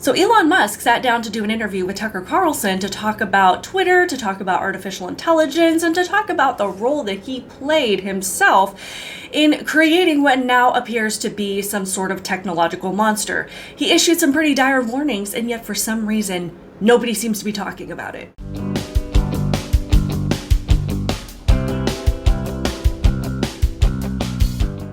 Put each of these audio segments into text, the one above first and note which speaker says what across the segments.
Speaker 1: So Elon Musk sat down to do an interview with Tucker Carlson to talk about Twitter, to talk about artificial intelligence, and to talk about the role that he played himself in creating what now appears to be some sort of technological monster. He issued some pretty dire warnings, and yet for some reason, nobody seems to be talking about it.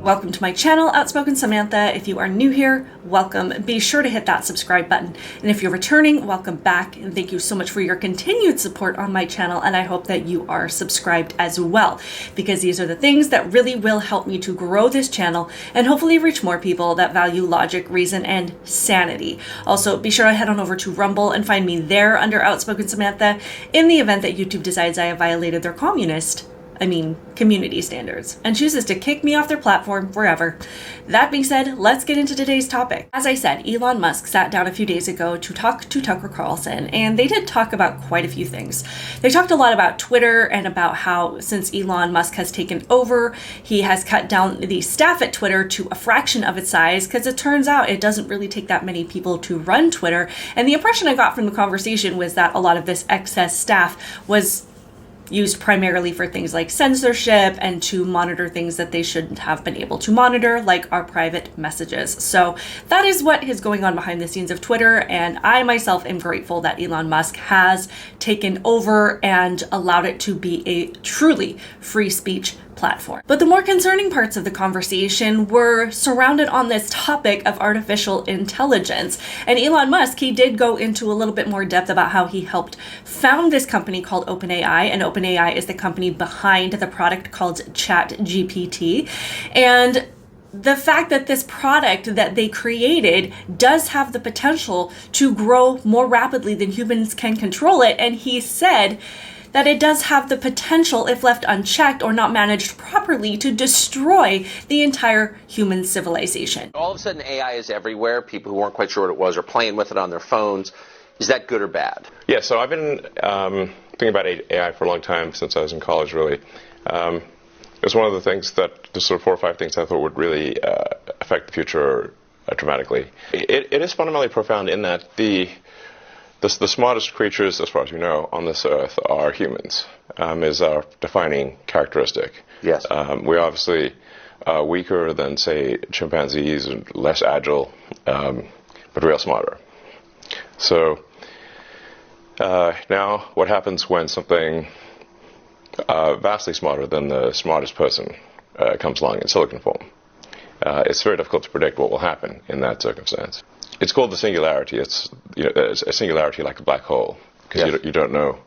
Speaker 1: Welcome to my channel, Outspoken Samantha. If you are new here, welcome. Be sure to hit that subscribe button. And if you're returning, welcome back. And thank you so much for your continued support on my channel. And I hope that you are subscribed as well, because these are the things that really will help me to grow this channel and hopefully reach more people that value logic, reason, and sanity. Also, be sure to head on over to Rumble and find me there under Outspoken Samantha in the event that YouTube decides I have violated their community standards, and chooses to kick me off their platform forever. That being said, let's get into today's topic. As I said, Elon Musk sat down a few days ago to talk to Tucker Carlson, and they did talk about quite a few things. They talked a lot about Twitter and about how since Elon Musk has taken over, he has cut down the staff at Twitter to a fraction of its size, because it turns out it doesn't really take that many people to run Twitter. And the impression I got from the conversation was that a lot of this excess staff was used primarily for things like censorship and to monitor things that they shouldn't have been able to monitor, like our private messages. So that is what is going on behind the scenes of Twitter, and I myself am grateful that Elon Musk has taken over and allowed it to be a truly free speech platform. But the more concerning parts of the conversation were surrounded on this topic of artificial intelligence. And Elon Musk, he did go into a little bit more depth about how he helped found this company called OpenAI, and OpenAI is the company behind the product called ChatGPT. And the fact that this product that they created does have the potential to grow more rapidly than humans can control it. And he said that it does have the potential, if left unchecked or not managed properly, to destroy the entire human civilization.
Speaker 2: All of a sudden, AI is everywhere. People who weren't quite sure what it was are playing with it on their phones. Is that good or bad?
Speaker 3: Yeah, so I've been thinking about AI for a long time, since I was in college, really. It was one of the things that, the sort of 4 or 5 things I thought would really affect the future dramatically. It is fundamentally profound in that the smartest creatures, as far as we know, on this earth are humans, is our defining characteristic.
Speaker 2: Yes.
Speaker 3: We're obviously weaker than, say, chimpanzees, and less agile, but real smarter. So now what happens when something vastly smarter than the smartest person comes along in silicon form? It's very difficult to predict what will happen in that circumstance. It's called the singularity. It's a singularity like a black hole, because you don't know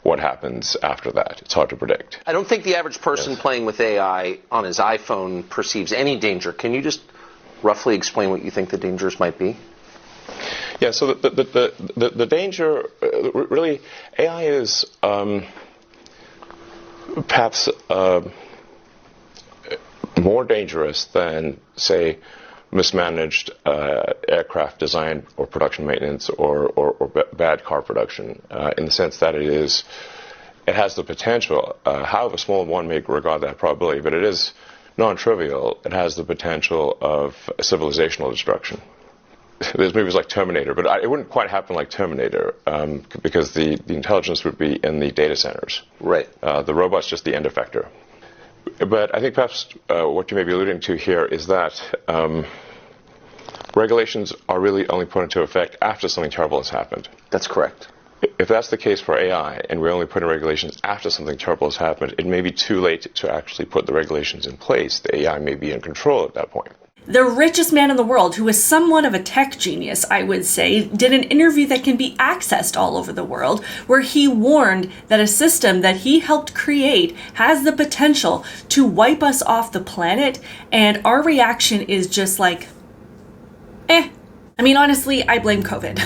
Speaker 3: what happens after that. It's hard to predict.
Speaker 2: I don't think the average person playing with AI on his iPhone perceives any danger. Can you just roughly explain what you think the dangers might be?
Speaker 3: Yeah. So the danger, really, AI is perhaps more dangerous than, say, mismanaged aircraft design or production maintenance or bad car production, in the sense that it has the potential, however small one may regard that probability, but it is non-trivial. It has the potential of civilizational destruction. There's movies like Terminator, but it wouldn't quite happen like Terminator, because the intelligence would be in the data centers.
Speaker 2: Right.
Speaker 3: The robot's just the end effector. But I think perhaps what you may be alluding to here is that regulations are really only put into effect after something terrible has happened.
Speaker 2: That's correct.
Speaker 3: If that's the case for AI, and we only put in regulations after something terrible has happened, it may be too late to actually put the regulations in place. The AI may be in control at that point.
Speaker 1: The richest man in the world, who is somewhat of a tech genius, I would say, did an interview that can be accessed all over the world, where he warned that a system that he helped create has the potential to wipe us off the planet, and our reaction is just like, eh. I mean, honestly, I blame COVID.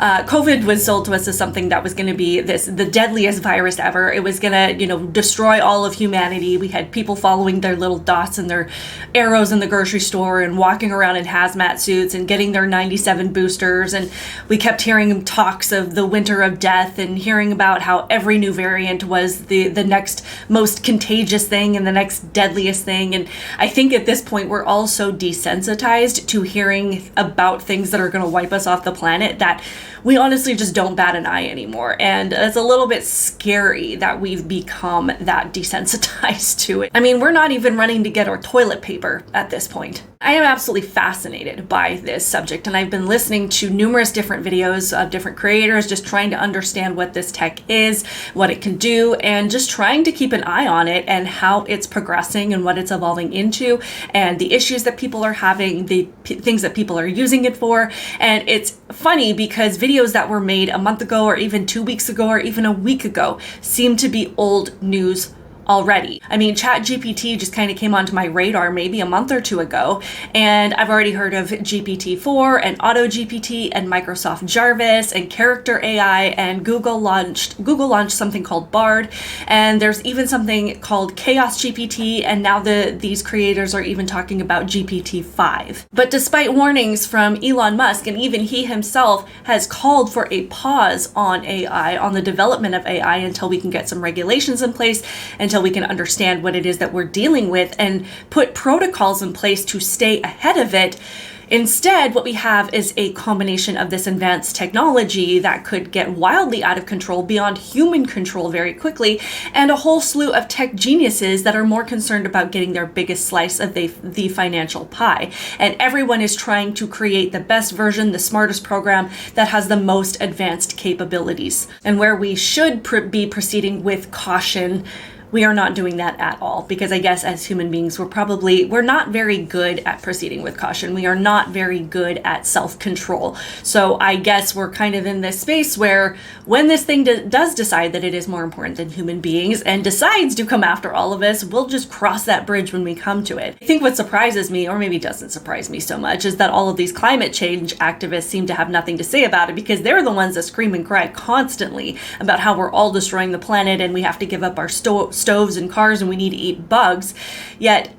Speaker 1: COVID was sold to us as something that was going to be the deadliest virus ever. It was going to, destroy all of humanity. We had people following their little dots and their arrows in the grocery store and walking around in hazmat suits and getting their 97 boosters. And we kept hearing talks of the winter of death and hearing about how every new variant was the next most contagious thing and the next deadliest thing. And I think at this point, we're all so desensitized to hearing about things that are going to wipe us off the planet that we honestly just don't bat an eye anymore. And it's a little bit scary that we've become that desensitized to it. I mean, we're not even running to get our toilet paper at this point. I am absolutely fascinated by this subject, and I've been listening to numerous different videos of different creators just trying to understand what this tech is, what it can do, and just trying to keep an eye on it and how it's progressing and what it's evolving into, and the issues that people are having, the things that people are using it for. And it's funny because videos that were made a month ago or even 2 weeks ago or even a week ago seem to be old news already. I mean, ChatGPT just kind of came onto my radar maybe a month or two ago, and I've already heard of GPT-4 and AutoGPT and Microsoft Jarvis and Character AI, and Google launched something called Bard, and there's even something called Chaos GPT, and now these creators are even talking about GPT-5. But despite warnings from Elon Musk, and even he himself has called for a pause on AI, on the development of AI, until we can get some regulations in place, until we can understand what it is that we're dealing with and put protocols in place to stay ahead of it. Instead, what we have is a combination of this advanced technology that could get wildly out of control, beyond human control very quickly, and a whole slew of tech geniuses that are more concerned about getting their biggest slice of the financial pie. And everyone is trying to create the best version, the smartest program that has the most advanced capabilities. And where we should be proceeding with caution, we are not doing that at all, because I guess as human beings, we're not very good at proceeding with caution. We are not very good at self-control. So I guess we're kind of in this space where when this thing does decide that it is more important than human beings and decides to come after all of us, we'll just cross that bridge when we come to it. I think what surprises me, or maybe doesn't surprise me so much, is that all of these climate change activists seem to have nothing to say about it, because they're the ones that scream and cry constantly about how we're all destroying the planet and we have to give up our stoves and cars and we need to eat bugs. Yet,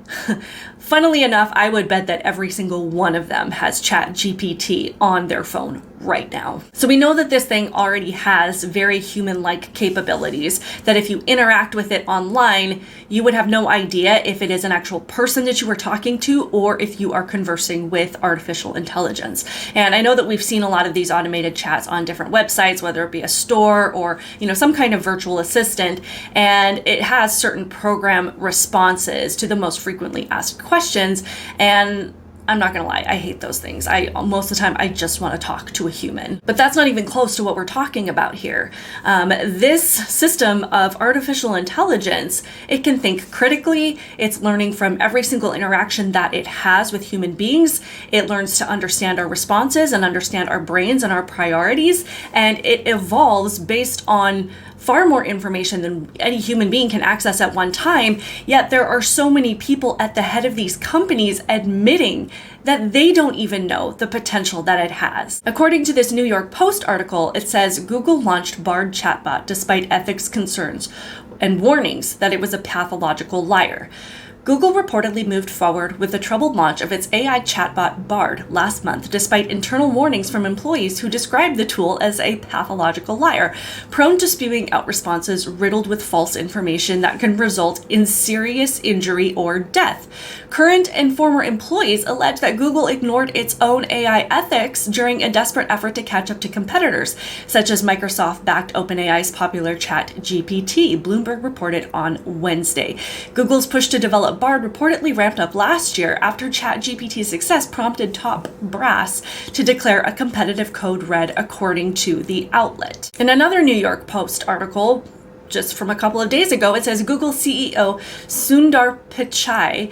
Speaker 1: funnily enough, I would bet that every single one of them has ChatGPT on their phone right now. So we know that this thing already has very human-like capabilities, that if you interact with it online, you would have no idea if it is an actual person that you are talking to or if you are conversing with artificial intelligence. And I know that we've seen a lot of these automated chats on different websites, whether it be a store or, some kind of virtual assistant, and it has certain program responses to the most frequently asked questions. And I'm not gonna lie, I hate those things. Most of the time, I just want to talk to a human. But that's not even close to what we're talking about here. This system of artificial intelligence, it can think critically. It's learning from every single interaction that it has with human beings. It learns to understand our responses and understand our brains and our priorities. And it evolves based on far more information than any human being can access at one time, yet there are so many people at the head of these companies admitting that they don't even know the potential that it has. According to this New York Post article, it says Google launched Bard chatbot despite ethics concerns and warnings that it was a pathological liar. Google reportedly moved forward with the troubled launch of its AI chatbot Bard last month, despite internal warnings from employees who described the tool as a pathological liar, prone to spewing out responses riddled with false information that can result in serious injury or death. Current and former employees allege that Google ignored its own AI ethics during a desperate effort to catch up to competitors, such as Microsoft-backed OpenAI's popular ChatGPT, Bloomberg reported on Wednesday. Google's push to develop Bard reportedly ramped up last year after ChatGPT's success prompted top brass to declare a competitive code red, according to the outlet. In another New York Post article, just from a couple of days ago. It says Google CEO Sundar Pichai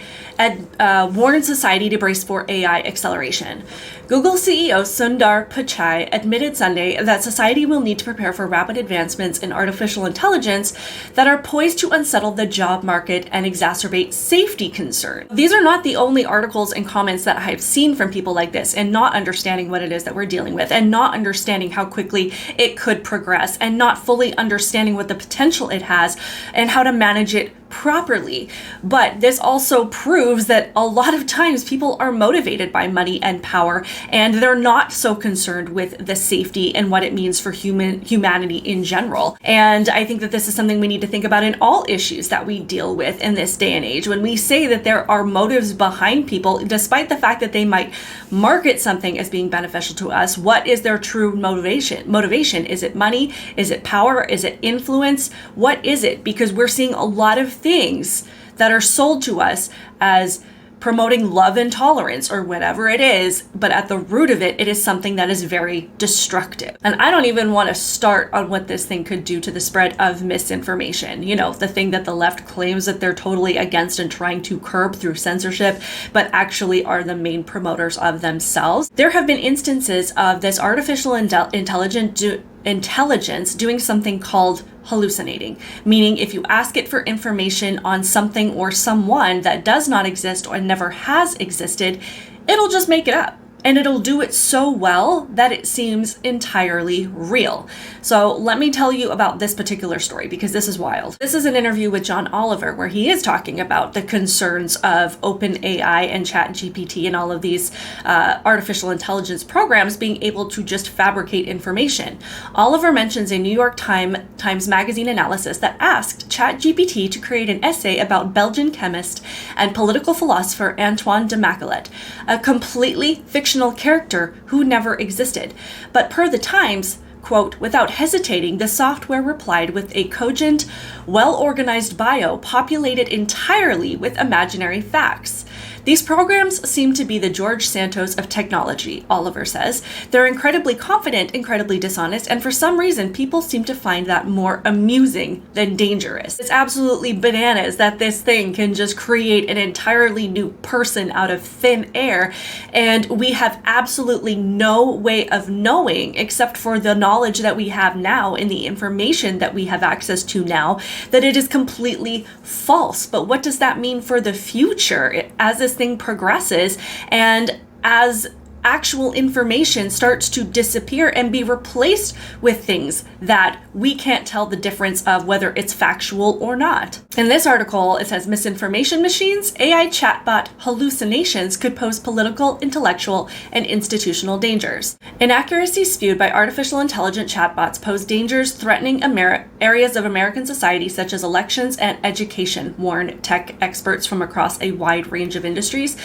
Speaker 1: warned society to brace for AI acceleration. Google CEO Sundar Pichai admitted Sunday that society will need to prepare for rapid advancements in artificial intelligence that are poised to unsettle the job market and exacerbate safety concerns. These are not the only articles and comments that I've seen from people like this, and not understanding what it is that we're dealing with, and not understanding how quickly it could progress, and not fully understanding what the potential it has and how to manage it properly. But this also proves that a lot of times people are motivated by money and power, and they're not so concerned with the safety and what it means for humanity in general. And I think that this is something we need to think about in all issues that we deal with in this day and age. When we say that there are motives behind people, despite the fact that they might market something as being beneficial to us, what is their true motivation? Is it money? Is it power? Is it influence? What is it? Because we're seeing a lot of things that are sold to us as promoting love and tolerance or whatever it is, but at the root of it, it is something that is very destructive. And I don't even want to start on what this thing could do to the spread of misinformation. You know, the thing that the left claims that they're totally against and trying to curb through censorship, but actually are the main promoters of themselves. There have been instances of this artificial intelligence doing something called hallucinating, meaning if you ask it for information on something or someone that does not exist or never has existed, it'll just make it up. And it'll do it so well that it seems entirely real. So let me tell you about this particular story, because this is wild. This is an interview with John Oliver where he is talking about the concerns of OpenAI and ChatGPT and all of these artificial intelligence programs being able to just fabricate information. Oliver mentions a New York Times Magazine analysis that asked ChatGPT to create an essay about Belgian chemist and political philosopher Antoine de Macolet, a completely fictional character who never existed. But per the Times, quote, without hesitating, the software replied with a cogent, well-organized bio populated entirely with imaginary facts. These programs seem to be the George Santos of technology, Oliver says. They're incredibly confident, incredibly dishonest, and for some reason, people seem to find that more amusing than dangerous. It's absolutely bananas that this thing can just create an entirely new person out of thin air, and we have absolutely no way of knowing, except for the knowledge that we have now and the information that we have access to now, that it is completely false. But what does that mean for the future as this thing progresses and as actual information starts to disappear and be replaced with things that we can't tell the difference of whether it's factual or not? In this article, it says misinformation machines, AI chatbot hallucinations could pose political, intellectual, and institutional dangers. Inaccuracies spewed by artificial intelligent chatbots pose dangers threatening areas of American society such as elections and education, warn tech experts from across a wide range of industries.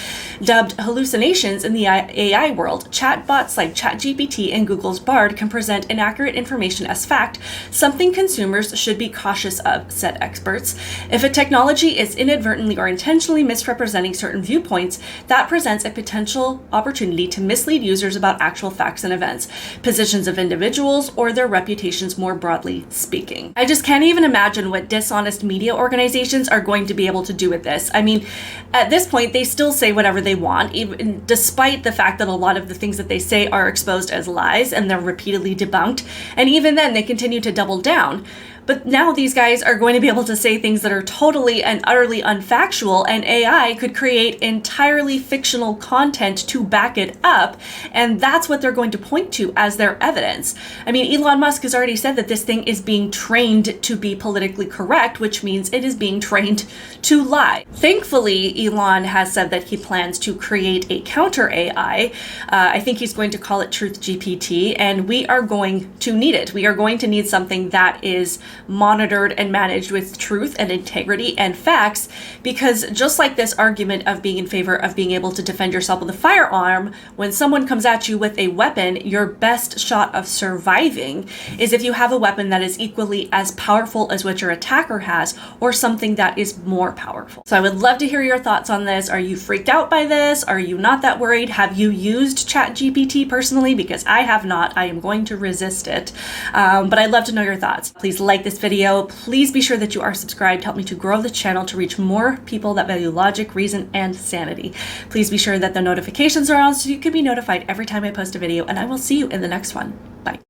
Speaker 1: Dubbed hallucinations in the AI world, chatbots like ChatGPT and Google's Bard can present inaccurate information as fact, something consumers should be cautious of, said experts. If a technology is inadvertently or intentionally misrepresenting certain viewpoints, that presents a potential opportunity to mislead users about actual facts and events, positions of individuals, or their reputations more broadly speaking. I just can't even imagine what dishonest media organizations are going to be able to do with this. I mean, at this point, they still say whatever they want, even despite the fact that a lot of the things that they say are exposed as lies and they're repeatedly debunked. And even then, they continue to double down. But now these guys are going to be able to say things that are totally and utterly unfactual, and AI could create entirely fictional content to back it up, and that's what they're going to point to as their evidence. I mean, Elon Musk has already said that this thing is being trained to be politically correct, which means it is being trained to lie. Thankfully, Elon has said that he plans to create a counter AI. I think he's going to call it Truth GPT, and we are going to need it. We are going to need something that is monitored and managed with truth and integrity and facts, because just like this argument of being in favor of being able to defend yourself with a firearm, when someone comes at you with a weapon, your best shot of surviving is if you have a weapon that is equally as powerful as what your attacker has, or something that is more powerful. So I would love to hear your thoughts on this. Are you freaked out by this? Are you not that worried? Have you used ChatGPT personally? Because I have not. I am going to resist it. But I'd love to know your thoughts. Please like this video, please be sure that you are subscribed. Help me to grow the channel to reach more people that value logic, reason, and sanity. Please be sure that the notifications are on so you can be notified every time I post a video, and I will see you in the next one. Bye.